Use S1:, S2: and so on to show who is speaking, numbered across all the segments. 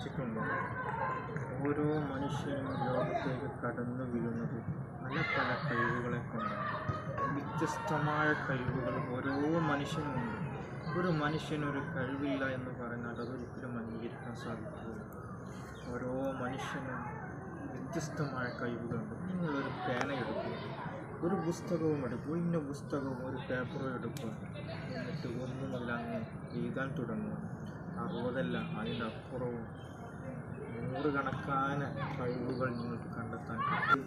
S1: ശ്രദ്ധിച്ചിട്ടുണ്ടോ? ഓരോ മനുഷ്യനും ലോകത്തേക്ക് കടന്നു വീഴുന്നത് പല പല കഴിവുകളെ കൊണ്ടാണ്. വ്യത്യസ്തമായ കഴിവുകൾ ഓരോ മനുഷ്യനുമുണ്ട്. ഒരു മനുഷ്യനൊരു കഴിവില്ല എന്ന് പറഞ്ഞാൽ അതൊരിക്കലും അംഗീകരിക്കാൻ സാധിക്കില്ല. ഓരോ മനുഷ്യനും വ്യത്യസ്തമായ കഴിവുകളുണ്ട്. നിങ്ങളൊരു പേന എടുക്കുക, ഒരു പുസ്തകവും എടുക്കുക, ഇന്ന പുസ്തകവും ഒരു പേപ്പറും എടുക്കുക, എന്നിട്ട് ഒന്നു മുതൽ അങ്ങ് എഴുതാൻ തുടങ്ങുക. 60 അതിനപ്പുറവും നൂറുകണക്കാന കഴിവുകൾ നിങ്ങൾക്ക് കണ്ടെത്താൻ പറ്റും.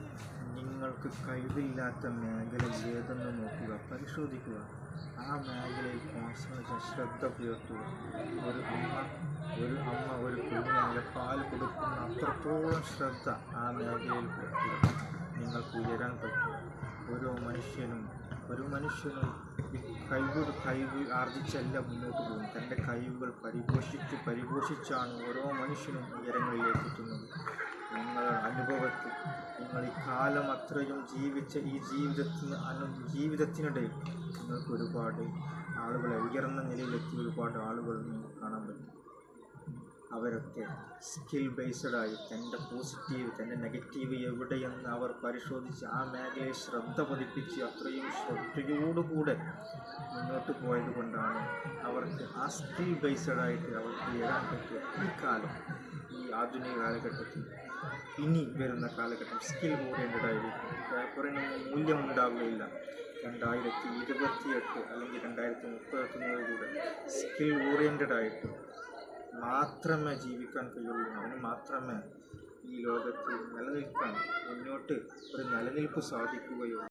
S1: നിങ്ങൾക്ക് കഴിവില്ലാത്ത മേഖല ഏതെന്ന് നോക്കുക, പരിശോധിക്കുക. ആ മേഖലയിൽ കോൺസെൻട്രേഷൻ, ശ്രദ്ധ പുലർത്തുക. ഒരു അമ്മ ഒരു കുഞ്ഞിനെ പാൽ കൊടുക്കുന്ന അത്രത്തോളം ശ്രദ്ധ ആ മേഖലയിൽ പുലർത്തുക. നിങ്ങൾക്ക് ഉയരാൻ പറ്റും. ഓരോ മനുഷ്യനും കഴിവ് ആർജിച്ചല്ല മുന്നോട്ട് പോകും. തൻ്റെ കഴിവുകൾ പരിപോഷിച്ചാണ് ഓരോ മനുഷ്യനും ഉയരങ്ങളിലേക്ക് എത്തുന്നത്. നിങ്ങളുടെ അനുഭവത്തിൽ നിങ്ങൾ ഈ കാലം അത്രയും ജീവിച്ച ഈ ജീവിതത്തിനിടെ നിങ്ങൾക്ക് ഒരുപാട് ആളുകളെ ഉയർന്ന നിലയിലെത്തിയ ഒരുപാട് ആളുകൾ നിങ്ങൾക്ക് കാണാൻ പറ്റും. അവരൊക്കെ സ്കിൽ ബേസ്ഡായി തൻ്റെ പോസിറ്റീവ്, തൻ്റെ നെഗറ്റീവ് എവിടെയെന്ന് അവർ പരിശോധിച്ച് ആ മേഖലയിൽ ശ്രദ്ധ പതിപ്പിച്ച് അത്രയും ശ്രദ്ധയോടുകൂടെ മുന്നോട്ട് പോയത് കൊണ്ടാണ് അവർക്ക് ആ സ്കിൽ ബേസ്ഡായിട്ട് അവർക്ക് ഉയരാൻ പറ്റുക. ഈ കാലം, ഈ ആധുനിക കാലഘട്ടത്തിൽ, ഇനി വരുന്ന കാലഘട്ടം സ്കിൽ ഓറിയൻറ്റഡായിരിക്കും. പേപ്പറിന് മൂല്യമുണ്ടാവുകയില്ല. 2028 അല്ലെങ്കിൽ 2033 സ്കിൽ ഓറിയൻറ്റഡായിട്ട് മാത്രമേ ജീവിക്കാൻ കഴിയുള്ളൂ. അവന് മാത്രമേ ഈ ലോകത്ത് നിലനിൽക്കാൻ, മുന്നോട്ട് ഒരു നിലനിൽപ്പ് സാധിക്കുകയുള്ളൂ.